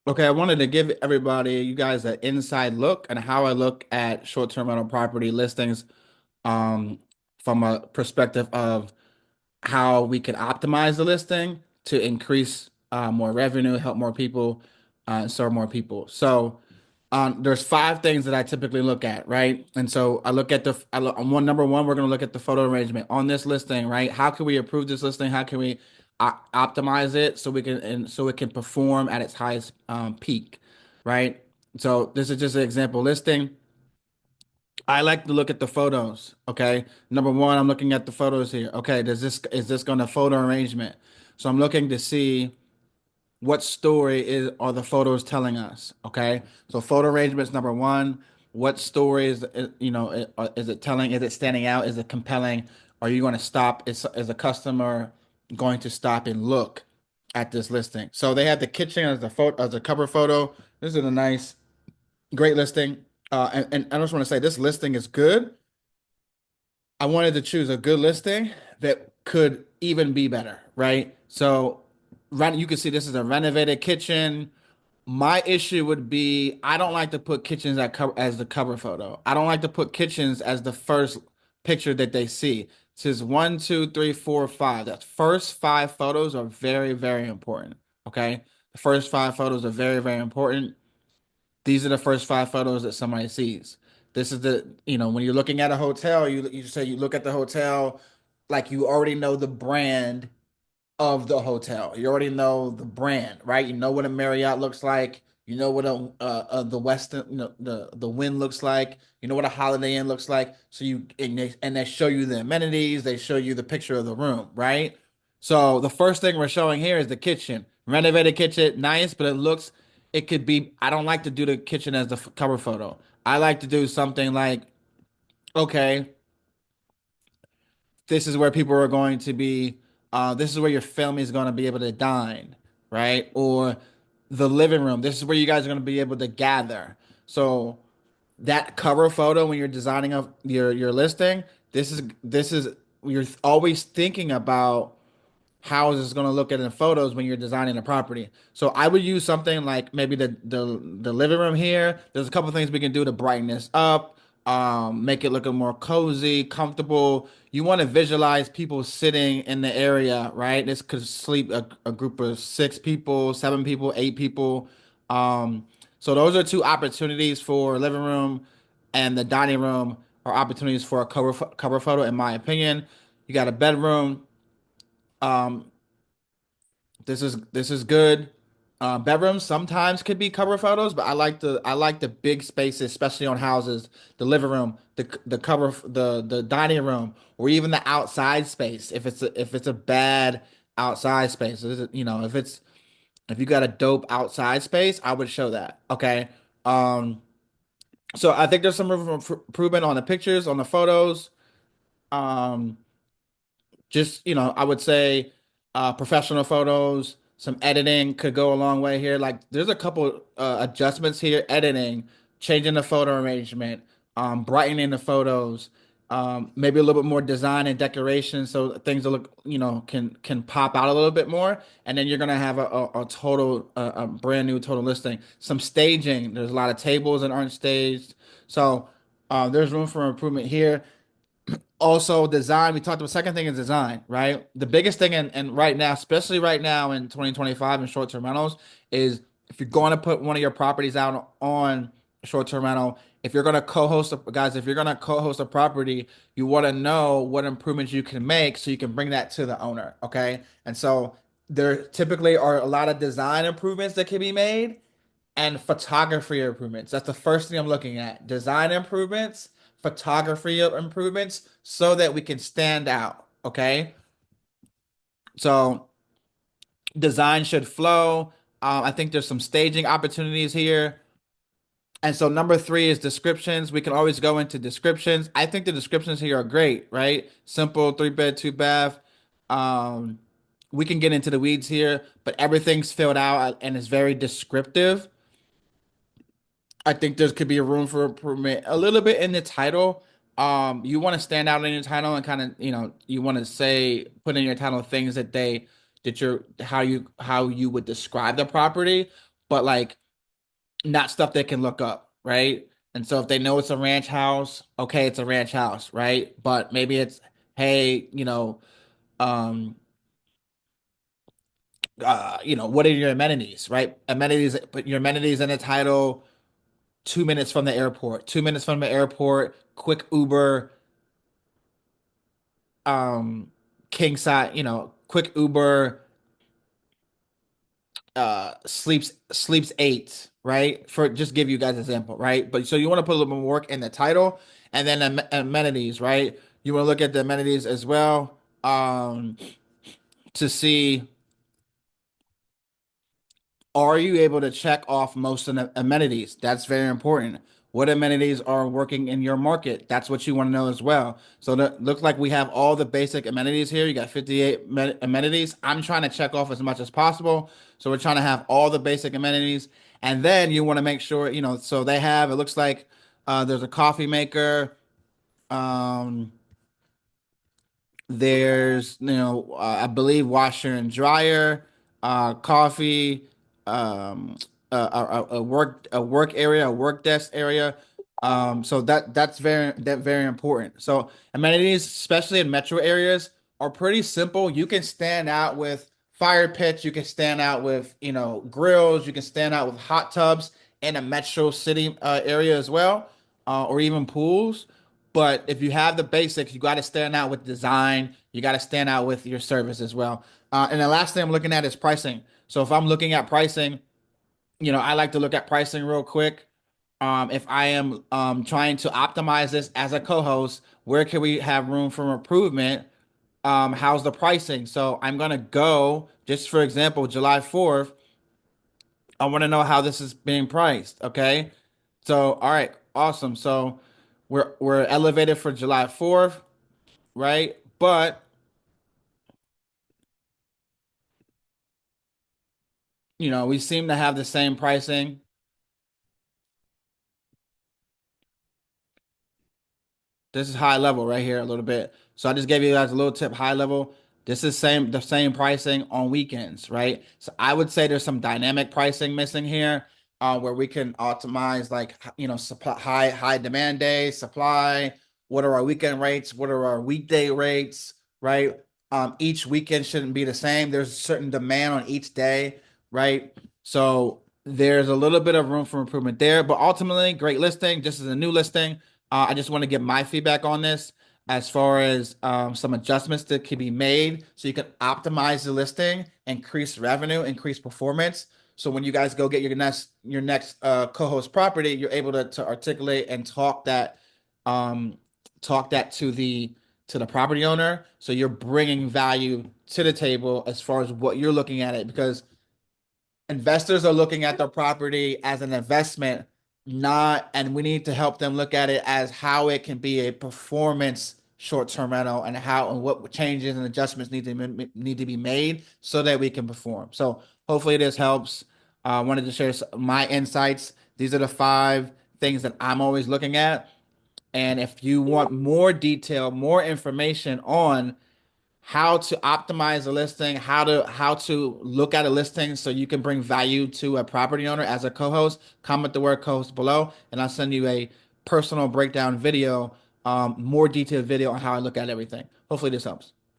Okay, I wanted to give everybody, you guys, an inside look and how I look at short-term rental property listings, um, from a perspective of how we can optimize the listing to increase more revenue, help more people, and serve more people. So, there's five things that I typically look at, right? And so I look at on number one, we're going to look at the photo arrangement on this listing, right? How can we improve this listing? How can we optimize it so we can and so it can perform at its highest peak, right? So this is just an example listing. I like to look at the photos. Okay. Number one, I'm looking at the photos here. Okay. Is this going to photo arrangement? So I'm looking to see what story are the photos telling us. Okay. So photo arrangement's number one. What story is it telling? Is it standing out? Is it compelling? Are you going to stop? Is a customer going to stop and look at this listing? So they have the kitchen as the photo as a cover photo. This is a nice, great listing. And I just want to say this listing is good. I wanted to choose a good listing that could even be better, right? So, you can see this is a renovated kitchen. My issue would be I don't like to put kitchens as the cover photo. I don't like to put kitchens as the first picture that they see. It says one, two, three, four, five. That first five photos are very, very important. Okay. The first five photos are very, very important. These are the first five photos that somebody sees. This is when you're looking at a hotel, you say you look at the hotel like you already know the brand of the hotel. You already know the brand, right? You know what a Marriott looks like. You know what the Westin, the Wynn looks like. You know what a Holiday Inn looks like. So they show you the amenities. They show you the picture of the room, right? So the first thing we're showing here is the kitchen, renovated kitchen, nice, but it could be. I don't like to do the kitchen as the cover photo. I like to do something like, okay, this is where people are going to be, this is where your family is going to be able to dine, right? Or the living room, this is where you guys are going to be able to gather. So that cover photo when you're designing up your listing, this is you're always thinking about how is this going to look at in photos when you're designing a property. So I would use something like maybe the living room here. There's a couple things we can do to brighten this up, make it look a more cozy, comfortable. You want to visualize people sitting in the area, right? This could sleep a group of six people, seven people, eight people. Um, so those are two opportunities for living room, and the dining room are opportunities for a cover photo, in my opinion. You got a bedroom. Um, this is good. Bedrooms sometimes could be cover photos, but I like the big spaces, especially on houses. The living room, the dining room, or even the outside space. If it's a bad outside space, if you got a dope outside space, I would show that. Okay. Um. So I think there's some room for improvement on the pictures, on the photos. Um. Just, I would say professional photos, some editing could go a long way here. Like there's a couple adjustments here, editing, changing the photo arrangement, brightening the photos, maybe a little bit more design and decoration so things that look, can pop out a little bit more. And then you're gonna have a total a brand new total listing. Some staging. There's a lot of tables that aren't staged. So there's room for improvement here. Also, design. We talked about second thing is design, right? The biggest thing and right now, especially right now in 2025 in short-term rentals, is if you're going to put one of your properties out on short-term rental, if you're going to co-host guys, if you're going to co-host a property, you want to know what improvements you can make so you can bring that to the owner, okay? And so there typically are a lot of design improvements that can be made and photography improvements. That's the first thing I'm looking at. Design improvements, photography improvements, so that we can stand out. Okay. So design should flow. I think there's some staging opportunities here. And so number three is descriptions. We can always go into descriptions. I think the descriptions here are great, right? Simple, three bed, two bath. Um, we can get into the weeds here, but everything's filled out and it's very descriptive. I think there could be a room for improvement a little bit in the title. You want to stand out in your title and kind of, you want to put in your title things that you're how you would describe the property. but like not stuff they can look up, right? And so if they know it's a ranch house, okay, it's a ranch house, right? But maybe it's, hey, um, what are your amenities, right? Amenities, put your amenities in the title, 2 minutes from the airport, 2 minutes from the airport, quick Uber, um, king size, quick Uber, sleeps eight, right? For just give you guys an example, right? But so you want to put a little bit more work in the title, and then amenities, right? You want to look at the amenities as well, to see, are you able to check off most of the amenities? That's very important. What amenities are working in your market? That's what you want to know as well. So that looks like we have all the basic amenities here. You got 58 amenities. I'm trying to check off as much as possible. So we're trying to have all the basic amenities. And then you want to make sure, so they have, it looks like there's a coffee maker. Um, there's, I believe washer and dryer, coffee, um, a work area, a work desk area. So that's very important. So amenities, especially in metro areas, are pretty simple. You can stand out with fire pits. You can stand out with, grills. You can stand out with hot tubs in a metro city area as well, or even pools. But if you have the basics, you got to stand out with design. You got to stand out with your service as well. And the last thing I'm looking at is pricing. So if I'm looking at pricing, I like to look at pricing real quick. If I am trying to optimize this as a co-host, where can we have room for improvement? How's the pricing? So I'm gonna go, just for example, July 4th. I want to know how this is being priced. Okay. So, all right, awesome. So we're elevated for July 4th, right? But, we seem to have the same pricing. This is high level right here a little bit. So I just gave you guys a little tip, high level. This is the same pricing on weekends, right? So I would say there's some dynamic pricing missing here, where we can optimize, like, supply, high demand days, supply. What are our weekend rates? What are our weekday rates, right? Each weekend shouldn't be the same. There's a certain demand on each day, right? So there's a little bit of room for improvement there, but ultimately, great listing. Just as a new listing. I just want to give my feedback on this as far as some adjustments that can be made so you can optimize the listing, increase revenue, increase performance. So when you guys go get your next co-host property, you're able to articulate and talk that to the property owner. So you're bringing value to the table as far as what you're looking at it, because investors are looking at the property as an investment, not, and we need to help them look at it as how it can be a performance short-term rental, and how and what changes and adjustments need to be made so that we can perform. So hopefully this helps. I wanted to share my insights. These are the 5 things that I'm always looking at. And if you want more detail, more information on how to optimize a listing, how to look at a listing so you can bring value to a property owner as a co-host, comment the word co-host below, and I'll send you a personal breakdown video, more detailed video on how I look at everything. Hopefully this helps.